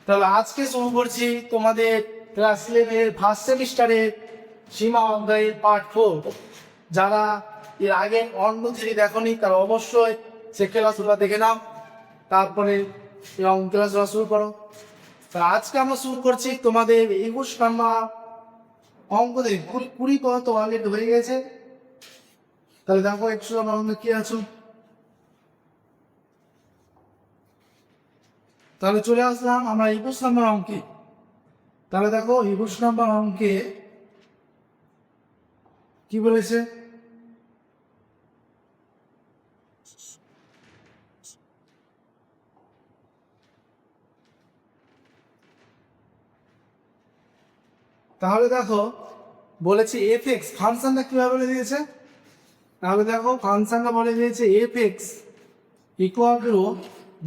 তাহলে আজকে শুরু করছি তোমাদের ক্লাস 11 ফার্স্ট সেমিস্টারের সীমা অধ্যায়ের পার্ট 4। যারা এর আগে অন্য থেকে দেখোনি তারা অবশ্যই সে ক্লাসগুলো দেখে নাও, তারপরে এবং ক্লাসগুলো শুরু করো। তা আজকে আমরা শুরু করছি তোমাদের 21 নম্বর অঙ্ক থেকে। 20 তো অলরেডি হয়ে গেছে। তাহলে দেখো 21 নম্বর অঙ্ক কি আছো। তাহলে চলে আসলাম আমরা 21 নম্বর অঙ্কে। তাহলে দেখো 21 নম্বর অঙ্কে কি বলেছে, তাহলে দেখো বলেছে এফ এক্স ফাংশনটা কিভাবে বলে দিয়েছে। তাহলে দেখো ফাংশনটা বলে দিয়েছে f x equal to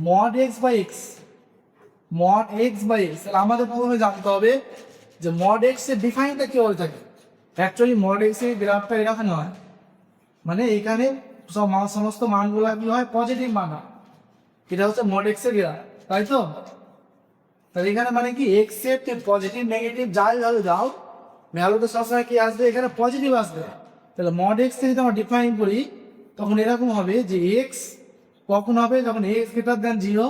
mod x by x. Mod x by x, তাহলে আমাদের প্রথমে জানতে হবে যে মড এক্স এর ডিফাইনটা কি হয়ে থাকে। অ্যাকচুয়ালি মড এক্স এর গ্রাফটা এরকম হয়, মানে এখানে সমস্ত মানগুলো কি হয়, পজিটিভ মান হয়। এটা হচ্ছে মড এক্স এর গ্রাফ, তাই তো। তাহলে এখানে মানে কি এক্স এর পজিটিভ নেগেটিভ যাই ভ্যালু দাও, ভ্যালুটা সবসময় কি আসবে, এখানে পজিটিভ আসবে। তাহলে মড এক্স যদি আমরা ডিফাইন করি তখন এরকম হবে যে এক্স কখন হবে, যখন x greater than zero,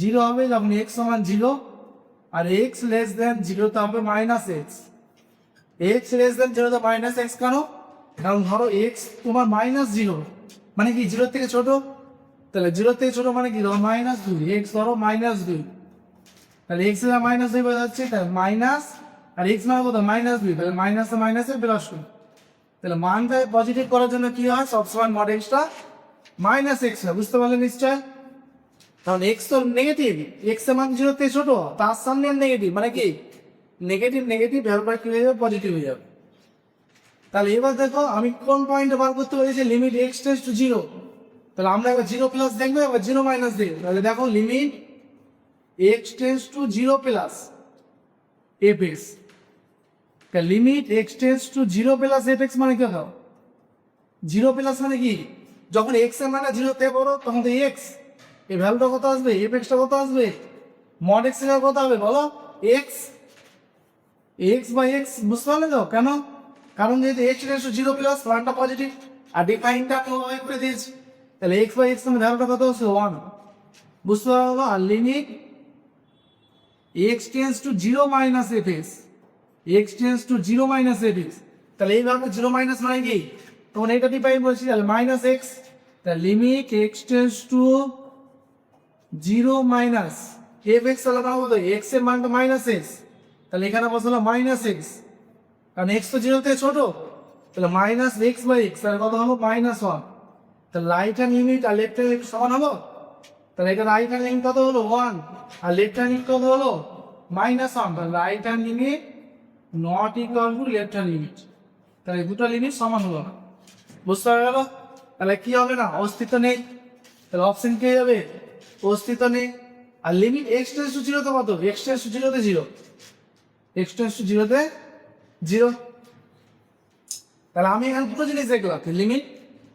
zero হবে যখন এক্স সমান জিরো, আর এক্স লেস দেন জিরোতে হবে minus x. X less than জিরোতে মাইনাস এক্স কেন, কারণ ধরো এক্স তোমার মাইনাস জিরো মানে কি জিরোর থেকে ছোট, তাহলে জিরোর থেকে ছোট মানে কি ধরো মাইনাস দুই, এক্স ধরো মাইনাস দুই, তাহলে এক্স এর মাইনাস দুই বোঝা যাচ্ছে, তাহলে মাইনাস আর এক্স মানে কত মাইনাস দুই, তাহলে মাইনাস মাইনাসে প্লাস টু। তাহলে মানটা পজিটিভ করার জন্য কি হয়, সবসময় মড এক্সটা মাইনাস এক্স হয়, বুঝতে পারলে নিশ্চয়। কারণ এক্স তো নেগেটিভ, এক্স এর মান জিরোর থেকে ছোট, তার সামনে নেগেটিভ মানে কি নেগেটিভ নেগেটিভ ভ্যালুটা কি হয়ে যাবে, পজিটিভ হয়ে যাবে। তাহলে এবার দেখো আমি কোন পয়েন্টে বার করতে পেরেছি, limit x tends to zero. তাহলে আমরা এবার জিরো প্লাস দেখবো, এবার জিরো মাইনাস দেখবো। তাহলে দেখো limit x tends to zero plus F x. Limit x tends to zero plus F x মানে কি দাও, জিরো প্লাস মানে কি যখন এক্স এর মানে জিরো তে বড় তখন তো এক্স এই ভ্যালুটা কত আসবে, এফ এক্সটা কত আসবে, মড এক্স এর কত হবে বলো, এক্স এক্স বাই এক্স। বুঝতে পারলে তো কেন, কারণ যেহেতু x tends to zero plus ওয়ানটা পজিটিভ আর ডিফাইনটা আমি ওভাবে করে দিয়েছি, তাহলে এক্স বাই এক্স মানে ভ্যালুটা কত হচ্ছে ওয়ান। বুঝতে পারলো। আর limit x tends to zero minus f x, x tends to zero minus f x, তাহলে এইভাবে জিরো মাইনাস মানে কি, তখন এইটা ডিফাইন বলছি, তাহলে মাইনাস এক্স, তাহলে limit x tends to zero minus f x, তাহলে পাবো তো এক্স এর মানটা মাইনাস এক্স, তাহলে এখানে বসলো মাইনাস এক্স, কারণ এক্স তো জিরো থেকে ছোট, তাহলে মাইনাস এক্স বাই এক্স, তাহলে কত হলো মাইনাস ওয়ান। তাহলে রাইট হ্যান্ড লিমিট আর লেফট হ্যান্ড লিমিট সমান হলো, তাহলে এটা রাইট হ্যান্ড লিমিট কত হলো ওয়ান আর লেফট হ্যান্ড লিমিট কত হলো মাইনাস ওয়ান। তাহলে right hand limit not equal to left hand limit, তাহলে দুটো লিমিট সমান হলো না। বুঝতে পারা গেল। তাহলে কি হবে না, অস্তিত্ব নেই, তাহলে অপশন কে যাবে, অস্তিত্ব নেই। আর লিমিট এক্স টেন্ডস টু জিরোতে কত, এক্স টেন্ডস টু জিরোতে জিরো, এক্স টেন্ডস টু জিরোতে জিরো। তাহলে আমি এখানে দুটো জিনিস দেখলাম, লিমিট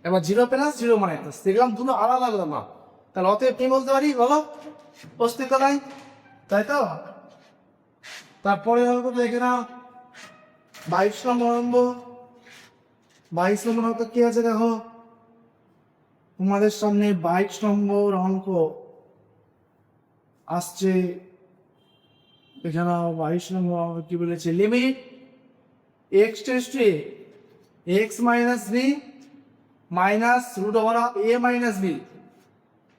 এবার জিরো প্লাস জিরো মাইনাস দেখলাম, দুটো আলাদা আলাদা না, তাহলে অতএব কি বলতে পারি বলো, অস্তিত্ব নাই, তাই তো। তারপরে হলো দেখে না 22 নম্বর অঙ্ক। 22 নম্বর অঙ্ক কি আছে দেখো তোমাদের সামনে, 22 নম্বর অঙ্ক আসছে এখানে। 22 নম্বর অঙ্ক কি বলেছে, limit x tends to x minus b minus root over of a minus b.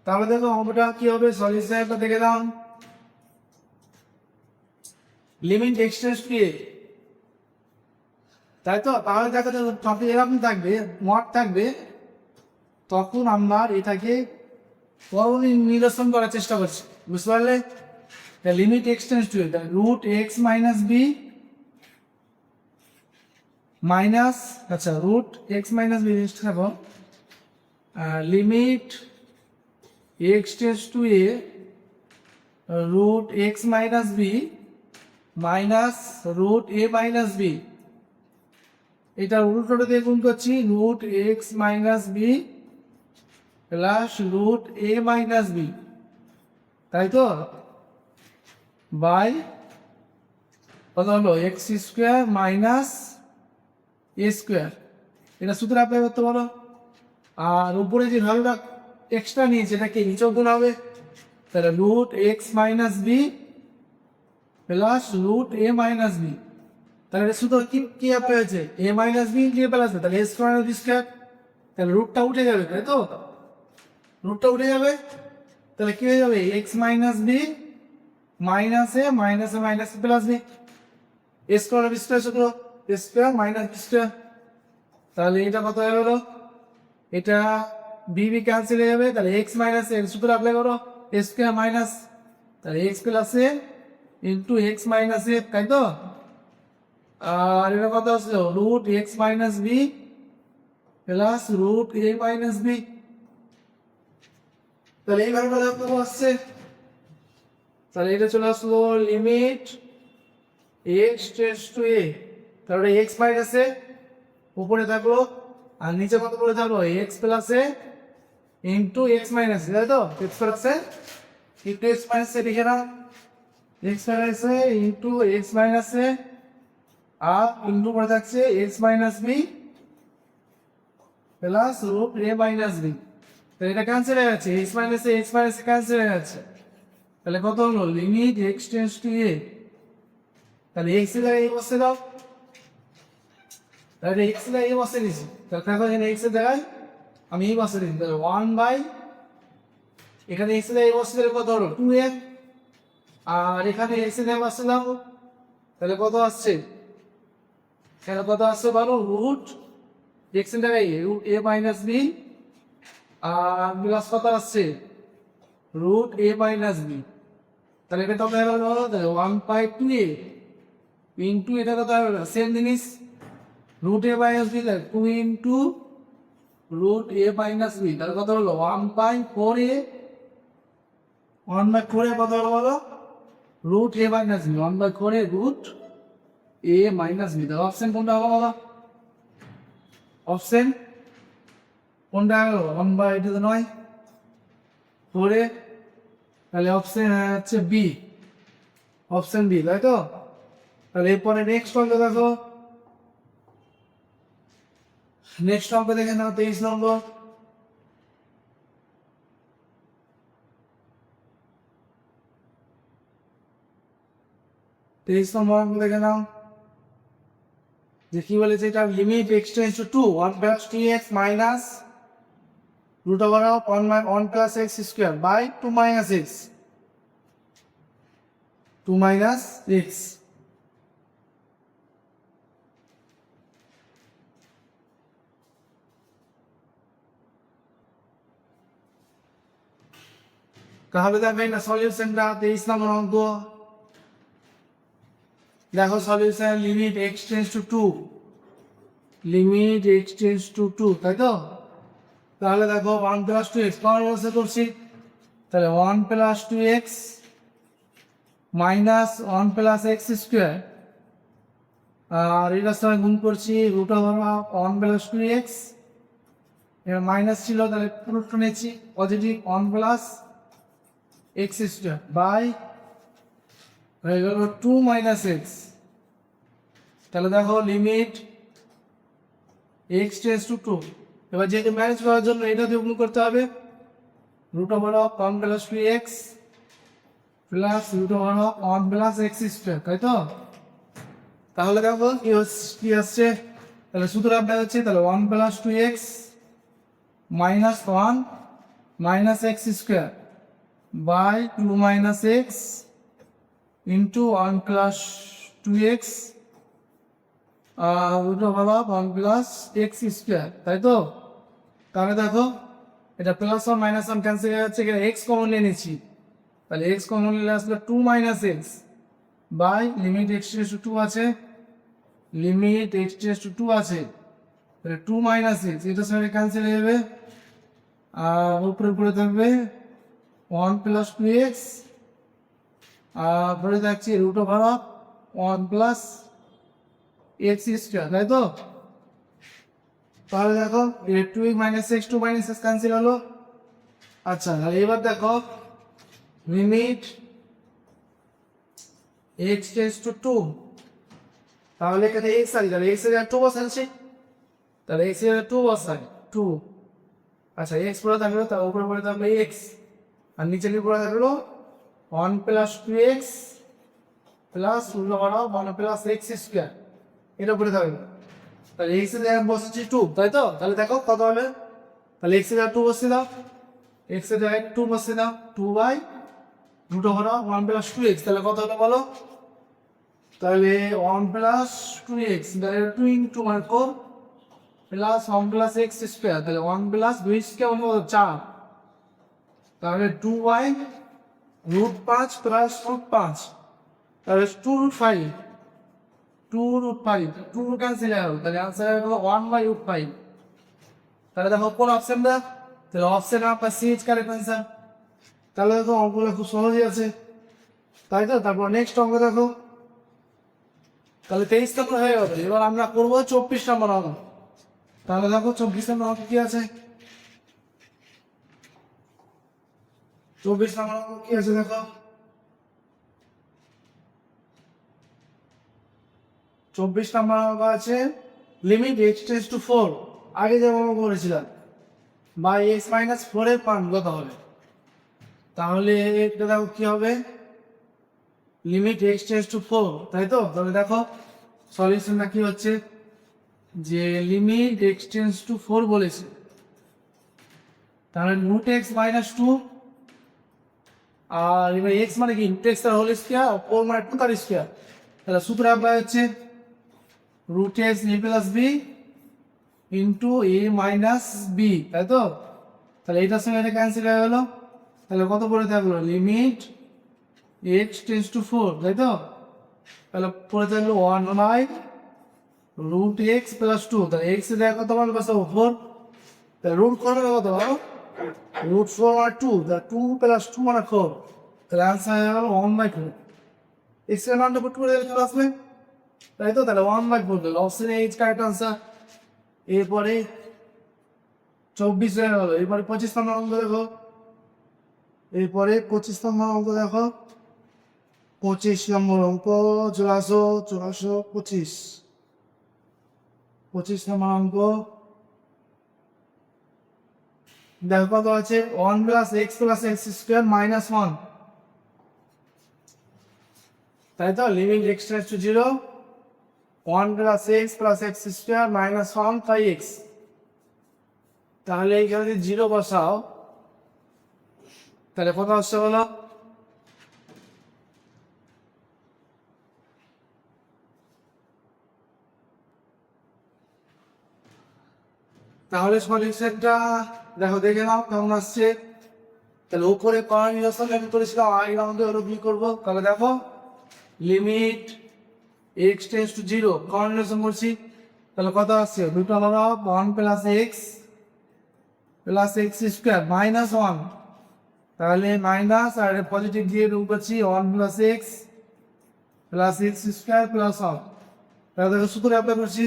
তাহলে দেখো অঙ্কটা কি হবে, সলিউশনটা দেখে দাও। Limit x tends to a, তাই তো। তাহলে দেখো টপিক এরকম থাকবে, মড থাকবে, তখন আমরা এটাকে নিরসন করার চেষ্টা করছি, বুঝতে পারলে। Limit x tends to root x minus b minus, আচ্ছা রুট এক্স মাইনাস বি জিনিসটা দেখো, limit x tends to a root x minus b minus root a minus b, এটা উল্টোটা দিয়ে গুণ করছি, root x minus b plus root a minus b, তাই তো। বাই কত হলো x square minus a square. এটা সূত্র অ্যাপ্লাই করতে পারো। আর উপরে যে ভ্যালুটা এক্সট্রা নিয়েছে এটাকে নিচেও গুণ হবে, তাহলে root x minus b plus root a minus b. তাহলে এটা শুধু কি কি অ্যাপ্লাই হয়েছে, এ মাইনাস বি দিয়ে প্লাস, তাহলে এ স্কোয়ার বি স্কোয়ার, তাহলে রুটটা উঠে যাবে, তাই তো? রুটটা উঠে যাবে, তাহলে কি হয়ে যাবে এক্স মাইনাস বি মাইনাস এ মাইনাস প্লাস বি, এ স্কোয়ার বি স্কোয়ার সূত্র এ স্কোয়ার মাইনাস বি স্কোয়ার। তাহলে এটা কত হয়ে গেল, এটা বি বি ক্যান্সেল হয়ে যাবে, তাহলে এক্স মাইনাস এ সূত্র অ্যাপ্লাই করো এ স্কোয়ার মাইনাস, তাহলে x plus a into x minus a, তাই তো? আর এটা কত আসলো root x minus b plus root a minus b. তাহলে এই ভ্যালুটা দেখো আসছে, তাহলে এটা চলে আসলো limit x tends to a, তাহলে এক্স মাইনাস এ উপরে থাকলো আর নিচে কত করে থাকলো x plus a into x minus a, তাই তো? X plus a into x minus a লিখে নাও, x minus a into x minus a আর ইন্টু করে থাকছে x minus b plus root a minus b. তো এটা ক্যান্সেল হয়ে যাচ্ছে, এক্স মাইনাস এ ক্যান্সেল হয়ে যাচ্ছে, তাহলে কত হলো limit x tends to a, তাহলে এক্স এর জায়গায় বসে দাও, তাহলে এক্স এর জায়গায় বসে দিয়েছি, তাহলে দেখো এখানে এক্স এর জায়গায় আমি এই বসে দিচ্ছি, তাহলে 1 এখানে এক্স এর জায়গায় বসে দিলে কত হলো 2a, আর এখানে এক্স এর জায়গায় বসে দাও, তাহলে কত আসছে, এখানে কত আসছে বলো রুট এক্স এর জায়গায় root a minus B R plus কত আসছে রুট এ মাইনাস বি, তাহলে এটা কত হয়ে গেল, 1/2a ইন্টু এটা কত হবে সেম জিনিস root a minus B, 2 into root a minus b, তাহলে কত হলো 1/4a, 1/4 কত হলো বলো root a minus B, 1/4 root a minus b. তাহলে অপশন কোনটা হবে বলো, অপশন কোনটা হলো 1/2 তো নয় 4a, তাহলে অপশন হচ্ছে বি, অপশন বি, তাই তো? তাহলে এরপরে নেক্সট অঙ্ক দেখো, নেক্সট অঙ্ক দেখে নাও 23 নম্বর। অঙ্ক দেখে নাও যে কি বলেছে, এটা limit x tends to 2 1 plus 2x minus root over of 1 plus x square by 2 minus x, 2 minus x. তাহলে দেখো না সলিউশনটা 23 নম্বর অঙ্ক, দেখো solution limit x tends to 2, limit x tends to 2, তাই তো? তাহলে দেখো 1 প্লাস 2x কমন ব্যবস্থা করছি, তাহলে 1 plus 2x minus 1 plus x square, আর এটার সঙ্গে গুণ করছি রুট ওভার 1 প্লাস 2x, এবার মাইনাস ছিল তাহলে পুরোটা নিয়েছি positive 1 plus x square by হয়ে গেল 2 মাইনাস এক্স। তাহলে দেখো লিমিট এক্স টেন্ডস টু 2, এবার যেহেতু ম্যানেজ করার জন্য এটা দিয়ে গুণ করতে হবে root over of 1 plus 2x plus root over of 1 plus x square, তাই তো? তাহলে দেখো কি আসছে, তাহলে সূত্র আপনার হচ্ছে তাহলে 1 plus 2x minus 1 minus x square by 2 minus x into 1 plus 2x root over of 1 plus x square, তাই তো? তাহলে দেখো এটা প্লাস 1 মাইনাস 1 ক্যান্সেল হয়ে যাচ্ছে, এখানে এক্স কমন নিয়ে নিচ্ছি, তাহলে এক্স কমন নিলে আসলে 2 minus x by limit x tends to 2 আছে, লিমিট এক্স টেন্ডস টু 2 আছে, তাহলে 2 মাইনাস এক্স এটার সঙ্গে ক্যান্সেল হয়ে যাবে, আর উপরে পড়ে থাকবে 1 প্লাস 2x আর পড়ে থাকছে root over of 1 plus x square, তাই তো? তাহলে দেখো 2 minus x 2 minus x cancel হলো। আচ্ছা তাহলে এবার দেখো limit x tends to two, তাহলে এখানে এক্স আছে, তাহলে এক্স এর টু বসাচ্ছি, তাহলে এক্স এর টু বসাই টু। আচ্ছা এক্স পরে থাকলো, তার উপরে পরে থাকলো এক্স, আর নিচে পরে থাকলো 1 + 2x প্লাস 1 + x², এটা উপরে থাকবে। তাহলে এক্স এর জায়গায় বসাচ্ছি টু, তাই তো? তাহলে দেখো কত হবে, তাহলে এক্স এর জায়গায় টু বসিয়ে দাও, এক্স এর জায়গায় টু বসিয়ে দাও, 2/√1 + 2x, তাহলে কত হলো বলো? তাহলে 1 + 2x, তাহলে 2 × 1 4 প্লাস 1 + x², তাহলে 1 + 2 হলো 4, তাহলে 2/√5 + √5, তাহলে 2√5, 2√5, 2 ক্যান্সেল হয়ে গেল, তাহলে আনসার হলো 1/√5। তাহলে দেখো কোন অপশনটা, তাহলে অপশন আপনার সি ইজ কারেক্ট অ্যান্সার। তাহলে দেখো অঙ্কগুলো খুব সহজই আছে, তাই তো? তারপর নেক্সট অঙ্ক দেখো, তাহলে 23 নম্বর হয়ে গেল। এবার আমরা করবো 24 নম্বর অঙ্ক। তাহলে দেখো 24 নম্বর অঙ্ক কি আছে, 24 নম্বর অঙ্ক কি আছে দেখো, 24 নম্বর অঙ্ক আছে লিমিট x টেন্ডস টু 4, আগে যেমন অঙ্ক করেছিলাম, বা x-4 এর মান কত হবে। তাহলে এটা দেখো কি হবে, লিমিট x টেন্ডস টু 4, তাই তো? তাহলে দেখো সলিউশনটা কি হচ্ছে, যে লিমিট x টেন্ডস টু 4 বলেছে, তাহলে √x-2, আর এবার x মানে কি, √x তার হোল স্কয়ার, 4 মানে 2 তার স্কয়ার, তাহলে সূত্র অ্যাপ্লাই হচ্ছে √x a + b * a - b, তাই তো? তাহলে এটার সঙ্গে এটা ক্যান্সেল হয়ে গেল, তাহলে কত পড়ে থাকলো, লিমিট x টেন্ডস টু 4, তাই তো? তাহলে পড়ে থাকলো 1/√x + 2, তাহলে x এর জায়গায় কত মান বসাবো, 4, তাহলে রুট করবে কত, √4 আর 2, তাহলে 2 + 2 মানে 4, তাহলে আনসার হয়ে গেল 1/4। x এর মানটা পুট করে দিলে চলে আসবে, তাই তো? তাহলে 1/4 দিল, option A is correct answer. এরপরে 24 হয়ে গেল, এরপরে 25 নম্বর অঙ্ক দেখো, এরপরে 25 নম্বর অঙ্ক দেখো, 25 নম্বর অঙ্ক চলে আসো, 25 নম্বর অঙ্ক দেখো কত আছে, 1 + x + x² - 1, তাই তো? Limit x tends to 0, 1 + x + x² - 1 তাই x, তাহলে এইখানে যদি 0 বসাও, তাহলে কত আসছে বলো, তাহলে সলিউশনটা দেখো, দেখে নাও কেমন আসছে। তাহলে উপরে কর্নার নিরসন আমি করেছিলাম, আই রাউন্ডে হলো কি করবো, তাহলে দেখো limit x tends to 0, corner নিরসন করছি, তাহলে কত আসছে, দুটো হলো 1 + x + x² - 1, তাহলে মাইনাস আর পজিটিভ দিয়ে রুট করছি 1 + x + x² + 1, তাহলে দেখো সূত্র অ্যাপ্লাই করছি,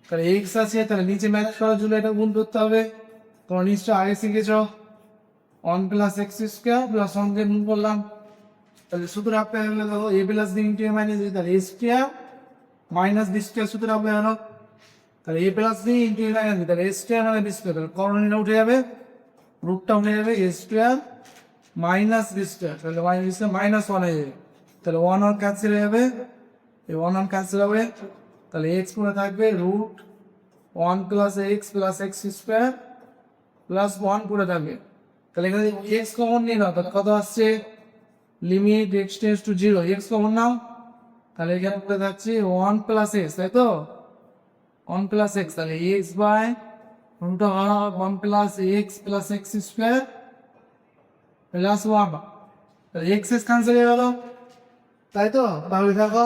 তাহলে x আছে, তাহলে নিচে ম্যাচ করার জন্য এটা গুণ করতে হবে, তোমরা নিশ্চয় আগে শিখেছ, 1 + x² + 1 দিয়ে গুণ করলাম, তাহলে সূত্র অ্যাপ্লাই হলো দেখো a + b * a - b, তাহলে a² - b² সূত্র অ্যাপ্লাই হলো, তাহলে a + b * a - b, তাহলে a² - b², তাহলে করণীয়টা উঠে যাবে, রুটটা উঠে যাবে, a² - b², তাহলে -1 হয়ে যাবে, তাহলে 1 1 ক্যান্সেল হয়ে যাবে, এই 1 1 ক্যান্সেল হবে, তাহলে x পড়ে থাকবে √1 + x + x² + 1 পড়ে থাকবে, তাহলে এখানে x কমন নিয়ে নাও, তাহলে কত আসছে, limit x tends to 0, x common নাও, তাহলে এখানে পড়ে থাকছে 1 + x, তাই তো? 1 + x, তাহলে x/√1 + x + x² + 1, তাহলে x ক্যান্সেল হয়ে গেল, তাই তো? তাহলে দেখো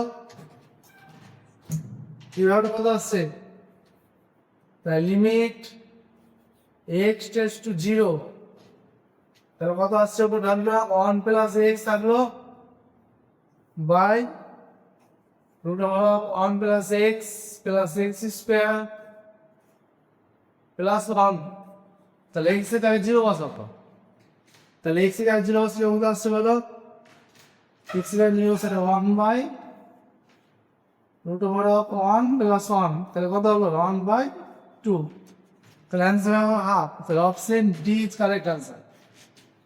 কিভাবে কত আসছে, তাহলে লিমিট x টেন্ডস টু 0, তাহলে কত আসছে, ওপর রাখলো 1 + x থাকলো বাই √1 + x + x² + 1, তাহলে x এর জায়গায় 0 বসাবো, তাহলে x এর জায়গায় 0 বসলে কত আসছে বলো, x এর নিউ সেটা 1 by root over of 1 plus 1, তাহলে কত হলো 1 বাই 2। তাহলে অ্যান্সার হবে হাফ। তাহলে option D is correct answer.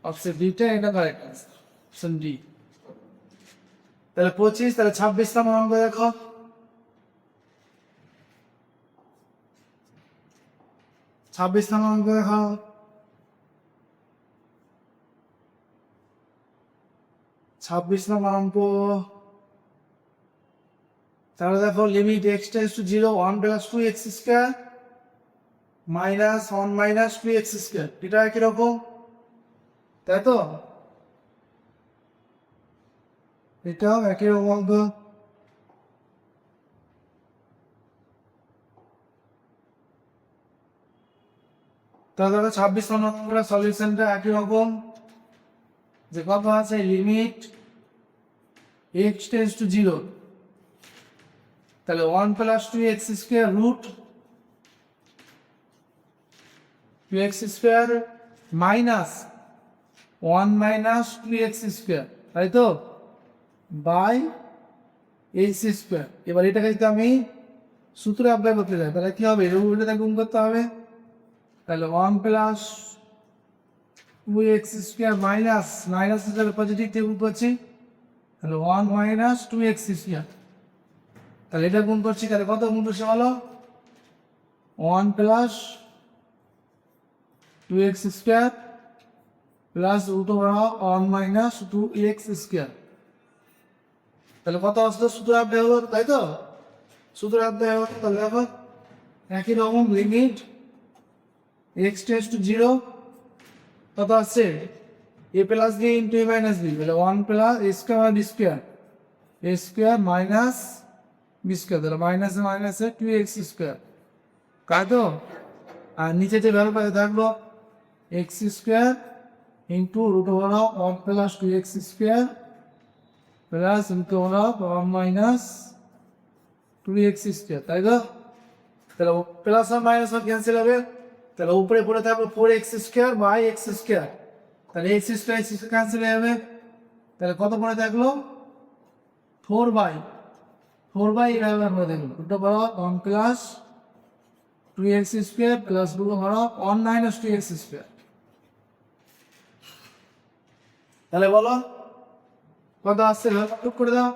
Option ডিটা এটা কারেক্ট অ্যান্সার, অপশন ডি। তাহলে 25, তাহলে 26 নম্বর অঙ্ক দেখো। 26 নম্বর অঙ্ক দেখো। 26 নম্বর অঙ্ক, তাহলে দেখো limit x tends to 0 1 plus 2x square minus 1 minus 2x square, এটা একই রকম, তাই তো? এটাও একই রকম অঙ্ক। তাহলে 26 নম্বর সলিউশনটা একই রকম, যে কত আছে লিমিট x টেন্ডস টু 0, তাহলে 1 plus 2x square root 2x square minus 1 minus 2x square, তাই তো, বাই x স্কয়ার। এবার এটাকে যদি আমি সূত্রে অ্যাপ্লাই করতে যাই তাহলে কি হবে, এর উপরে গুণ করতে হবে, তাহলে 1 plus 2x square minus minus হিসাবে পজিটিভ দিয়ে গুণ করছি, তাহলে 1 মাইনাস 2x স্কয়ার, তাহলে এটা গুণ করছি, তাহলে কত গুণ করছে বলো, 1 plus 2x square plus root over 1 minus 2x square, তাহলে কত আসলো সূত্র অ্যাপ্লাই হলো, তাই তো? সূত্র অ্যাপ্লাই হলো, তাহলে দেখো একই রকম লিমিট x টেন্ডস টু 0 কত আসছে a plus b into a minus b, তাহলে 1 plus a square b square, a square minus b square, তাহলে মাইনাসে মাইনাসে 2x স্কয়ার, তাই তো? আর নিচে যে ভ্যালু পাশে থাকলো x square into root over 1 plus 2x square plus root over 1 minus 2x square, তাই তো? তাহলে প্লাস আর মাইনাস ক্যান্সেল হবে, তাহলে উপরে পড়ে থাকবে 4x square by x square, তাহলে x square x square cancel হয়ে যাবে, তাহলে কত পড়ে থাকলো 4 বাই এভাবে পড়ে থাকলো root over 1 plus 2x square plus root over 1 minus 2x square. তাহলে বলো কত আসছে, যোগ করে দাও,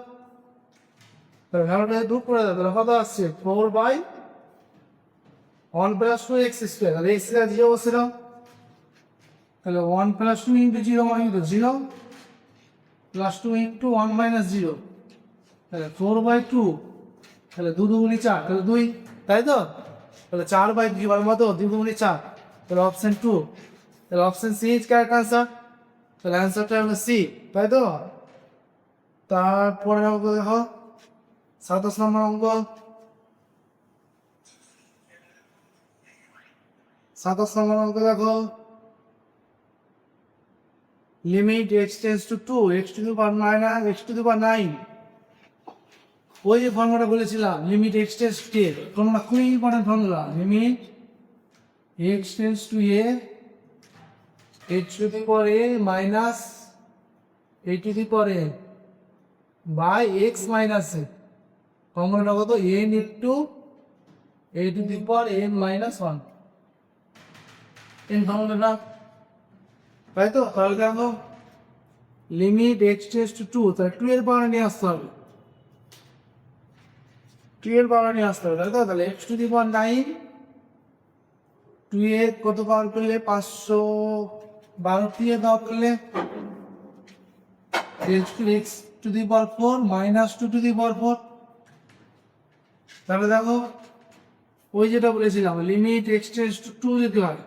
তাহলে ভ্যালুটা যোগ করে দাও, তাহলে কত আসছে 4 বাই 1 প্লাস 2x স্কয়ার, তাহলে x এর 0 বসে দাও, তাহলে 1 প্লাস 2 ইন্টু 0 মানে 0 প্লাস 2 ইন্টু 1 মাইনাস 0, তাহলে 4 বাই 2, তাহলে 2 দুগুণি 4, তাহলে 2, তাই তো? তাহলে 4 বাই 2 বার মতো 2 দুগুণি 4, তাহলে অপশন 2, তাহলে option c is correct answer, তাহলে অ্যান্সারটা হলো সি, তাই তো? তারপরে অঙ্ক দেখো 27 নম্বর অঙ্ক। 27 নম্বর অঙ্ক দেখো limit x tends to 2 x to the power 9 x to the power 9, ওই যে ফর্মুলাটা বলেছিলাম limit x tends to a, formula খুবই important formula, limit x tends to a h to the power a minus a to the power a by x minus a, ফর্মুলাটা কত n into a to the power n minus 1, এই ফর্মুলাটা, তাই তো? তাহলে দেখো limit x tends to 2, তাহলে 2 এর পাওয়ার নিয়ে আসতে হবে, 2 এর পাওয়ার নিয়ে আসতে হবে, তাই তো? তাহলে x টু দি পাওয়ার 9, 2 এর কত পাওয়ার করলে 512 2 এর পাওয়ার করলে x to the power 4 minus 2 to the power 4, তাহলে দেখো ওই যেটা বলেছিলাম লিমিট x টেন্ডস টু 2 দিতে হয়,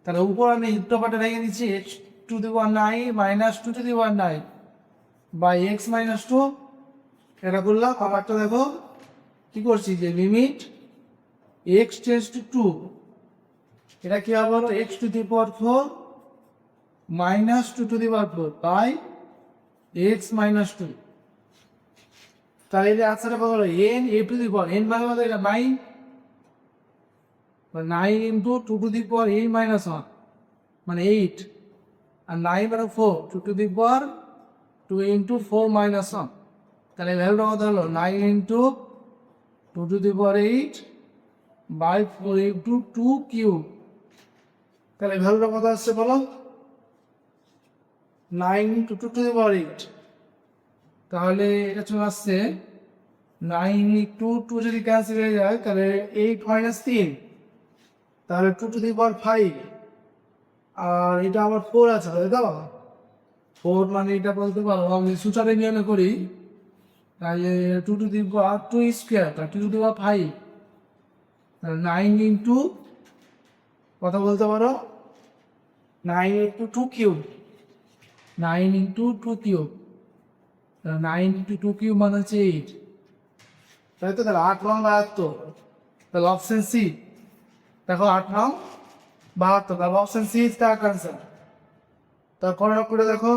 তাহলে উপর আমি উল্টোপাটা রেখে দিচ্ছি x to the power 9 minus 2 to the power 9 by x minus 2, এটা করলাম। আবারটা দেখো কি করছি, যে লিমিট x টেন্ডস টু 2, এটা কি হবে বলো, x to the power 4 minus 2 to the power 4 by x minus 2, তাহলে এই আনসারটা কত হলো n a to the power n মানে এটা 9, 9 into 2 to the power a minus 1 মানে 8, আর 9 মানে 4, 2 to the power 2 2 into 4 minus 1, তাহলে ভ্যালুটা কত হলো 9 into 2 to the power 8 by 4 into 2 cube. তাহলে ভ্যালুটা কত আসছে বলো, 9 ইন্টু 2 টু দি পাওয়ার 8, তাহলে এটা চলে আসছে 9 ইন্টু 2 যদি ক্যান্সেল হয়ে যায় তাহলে 8 মাইনাস 3, তাহলে 2 টু দি পাওয়ার 5, আর এটা আবার 4 আছে তাই তো, 4 মানে এটা বলতে পারো আমি সূচকের নিয়মে করি, তাহলে 2 to the power 2 square, 2 to the power 5, তাহলে 9 ইন্টু কত বলতে পারো 9 into 2 cube, 9 into 2 cube, 9 into 2 cube মানে হচ্ছে 8, তাই তো, তাহলে 8 নং 72, তাহলে অপশন সি, দেখো 8 নং 72, তাহলে option c is correct answer. তারপরে করে দেখো,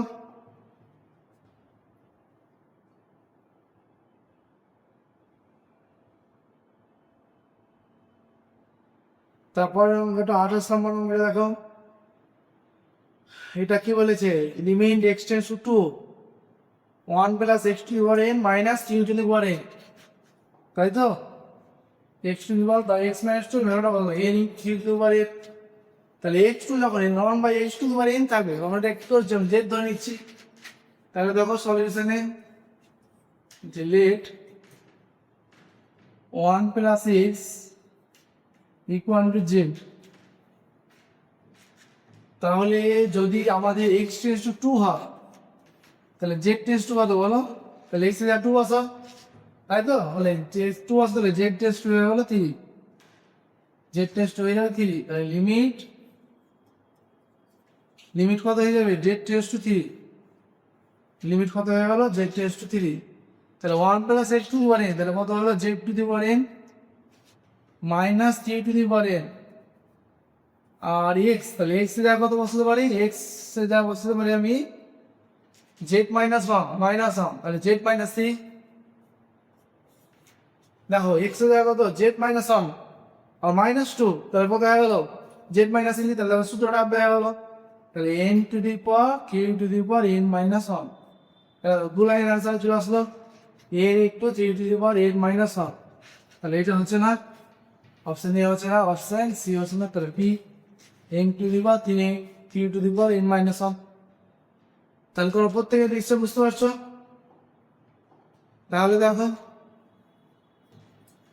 তারপরে এটা 28 নম্বর নম্বরে দেখো, এটা কি বলেছে, limit x tends to 1 plus x to the power n minus t to the power n, তাই তো, x to the power by x minus two ভ্যালুটা বলবো n t to the power n, তাহলে এক্স টু যখন n 1 by x to the power n থাকবে, আমরা এটা একটু জেড ধরে নিচ্ছি, তাহলে দেখো সলিউশনে যে let 1 plus x equal to z, তাহলে যদি আমাদের এক্স টেন্স টু 2 হয় তাহলে জেড টেন্স টু কত বলো, তাহলে এক্স এর 2 বসো, তাই তো, বলে যে 2 বসো, তাহলে জেড টেন্স টু হয়ে গেলো 3, জেড টেন্স টু হয়ে যাবে 3, তাহলে লিমিট কত হয়ে যাবে জেড টেন্স টু 3, লিমিট কত হয়ে গেল জেড টেন্স টু 3, তাহলে 1 plus x to the power n, তাহলে কত হলো z to the power n minus t to the power n, আর এক্স, তাহলে এক্স এর জায়গায় কত বসাতে পারি, এক্স এর জায়গায় বসাতে পারি আমি জেড মাইনাস 1, তাহলে জেড মাইনাস 3, দেখো এক্স এর জায়গায় কত জেড মাইনাস 1 আর মাইনাস 2, তাহলে কত হয়ে গেল জেড মাইনাস 3, তাহলে সূত্রটা আপ হয়ে গেল, তাহলে n to the power q to the power n minus 1, দু লাইনের আনসার চলে আসলো এন একটু three to the power n minus 1, তাহলে এটা হচ্ছে না, অপশন এ হচ্ছে না, অপশন সি হচ্ছে না, তাহলে p n to the power 3 q to the power n minus 1, তাহলে তোমরা প্রত্যেকে নিশ্চয় বুঝতে পারছো, তাহলে দেখো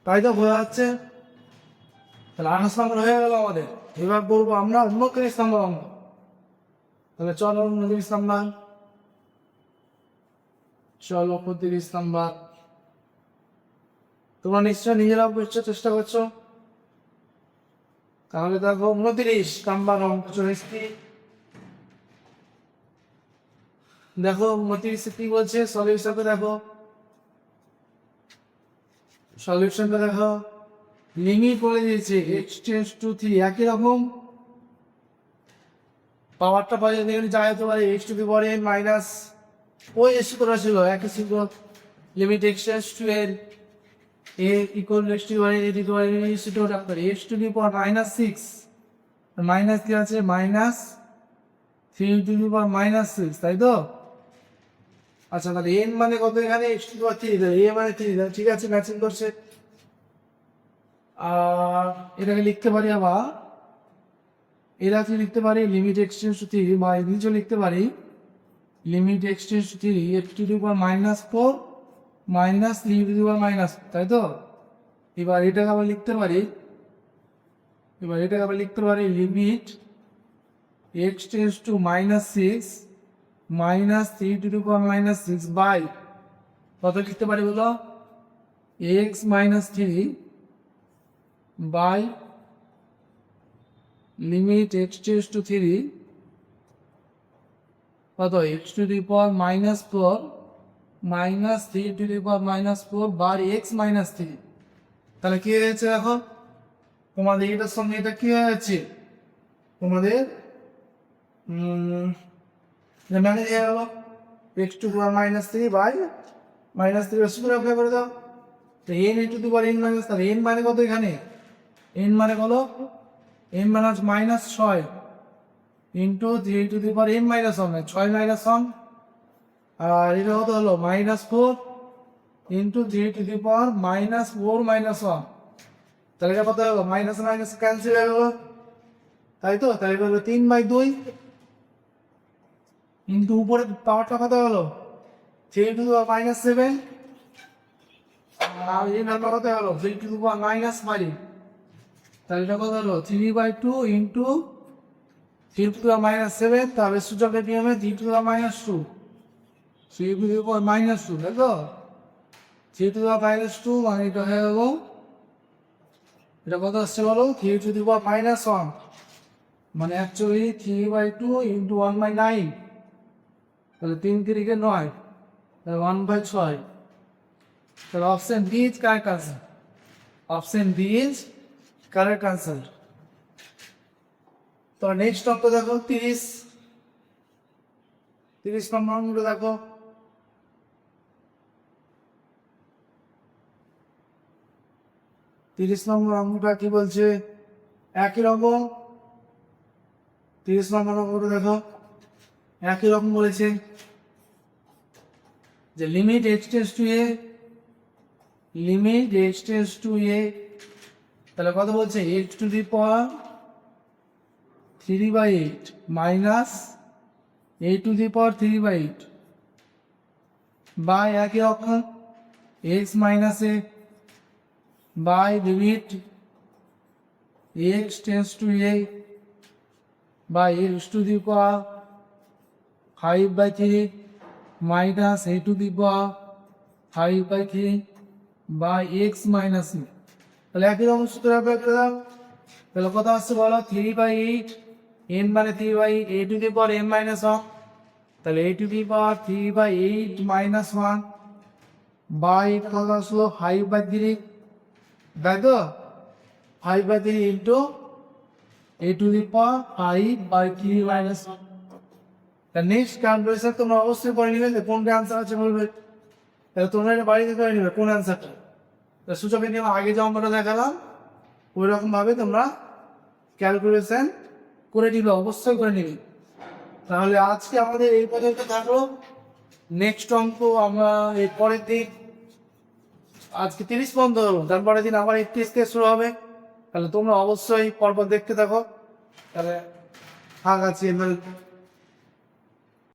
তাই তো বোঝা যাচ্ছে, তাহলে 28 নম্বর হয়ে গেল আমাদের, এবার বলবো আমরা 29 নম্বর অঙ্ক, তাহলে চলো 29 নম্বর, চলো 35 নম্বর, তোমরা নিশ্চয় নিজেরাও বুঝছো চেষ্টা করছো, তাহলে দেখো 29 নাম্বার অঙ্ক চলে এসেছি, দেখো 29 কি বলছে সলিউশনটা দেখো, সলিউশনটা দেখো, লিমিট বলে দিয়েছে এক্স টেন্স টু 3, একই রকম পাওয়ারটা পাওয়া যায়, এখানে যা হতে পারে x to the power n minus, ওই সূত্র ছিল একই সূত্র, limit x tends two N A equal x to the power N to the power N, এই সূত্রটা রাখতে পারি x to the power minus 6, minus কি আছে minus 3 to the power minus 6, তাই তো, আচ্ছা তাহলে এন মানে কত এখানে এক্স টু দি পাওয়ার 3, তাহলে এ মানে 3, ঠিক আছে ম্যাচিং করছে, আর এটাকে লিখতে পারি আবার, এরা কি লিখতে পারি লিমিট এক্সটেন্স টু 3, বা নিচে লিখতে পারি limit x tends to 3 x to the power minus 4 minus 3 to the power minus, তাই তো, এবার এটাকে আবার লিখতে পারি, limit x tends to minus 6 minus 3 to the power minus 6 by কত লিখতে পারি বলো x minus 3 by limit x tends to 3 কত x to the power minus 4 minus 3 to the power minus 4 বার এক্স মাইনাস 3, তাহলে কি হয়েছে দেখো তোমাদের এটার সঙ্গে এটা কি হয়ে যাচ্ছে, তোমাদের ম্যানেজ হয়ে গেল এক্স টু পাওয়ার মাইনাস 3 বাই মাইনাস 3 সূত্র অ্যাপ্লাই করে দাও, তো n to the power n minus, তাহলে এন মানে কত এখানে, এন মানে কত, n minus minus 6 into 3 to the power n minus 1, 6 minus 1 আর এটা কত হলো -4 ইন্টু 3 টু দি পাওয়ার -4 -1, তাহলে এটা কত হলো মাইনাস মাইনাস ক্যান্সেল হয়ে গেল, তাই তো? তাহলে এটা হলো 3/2 ইন্টু উপরে পাওয়ারটা কত হলো 3 টু দি পাওয়ার -7, আর এই নাম্বার কত হলো 3 টু দি পাওয়ার -5, তাহলে এটা কত হলো 3/2 ইন্টু 3 টু দি পাওয়ার -7, তাহলে সূচকের নিয়মে 3 to the power -2, 3 to the power -2, তাই তো? 3 টু দি পাওয়ার -2 মানে এটা হয়ে গেল, এটা কত আসছে বলো 3 টু দি পাওয়ার -1, মানে অ্যাকচুয়ালি 3/2 ইন্টু 1/9, তাহলে 3 3 9, তাহলে 1/6, তাহলে option D is correct answer, option D is correct answer. তো নেক্সট অঙ্ক দেখো 30 নম্বর অঙ্কটা দেখো, নম্বর অঙ্কটা কি বলছে, একই রকম 30 নম্বর অঙ্কটা দেখো, একই রকম বলেছে যে limit x tends to a, limit x tends to a, তাহলে কত বলছে x to the power 3/8 minus a to the power 3/8 by একই রকম x minus a by limit x tends to a by x to the power 5/3 minus a to the power 5/3 by x minus a, তাহলে একই রকম সূত্র ব্যবহার করে দাও, তাহলে কত আসছে বলো 3/8, n মানে 3/8, a to the power n minus 1, তাহলে a to the power 3/8 minus 1 by কত আসলো 5/3, তাই তো? 5/3 into a to the power 5/3 minus 1। Next calculation তোমরা অবশ্যই করে নিবে যে কোনটা অ্যান্সার আছে বলবে, তাহলে তোমরা এটা বাড়িতে করে নিবে কোন অ্যান্সারটা, সূচকের নিয়ম আগে যে অঙ্কটা দেখালাম ওই রকম ভাবে তোমরা ক্যালকুলেশন করে নিবে, অবশ্যই করে নিবে। তাহলে আজকে আমাদের এই পর্যন্ত থাকলো, নেক্সট অঙ্ক আমরা এর পরের দিন, আজকে 30 পর্যন্ত হলো, তারপরের দিন আবার 31 থেকে শুরু হবে, তাহলে তোমরা অবশ্যই পরপর দেখতে থাকো। তাহলে ফাঁক আছে এবার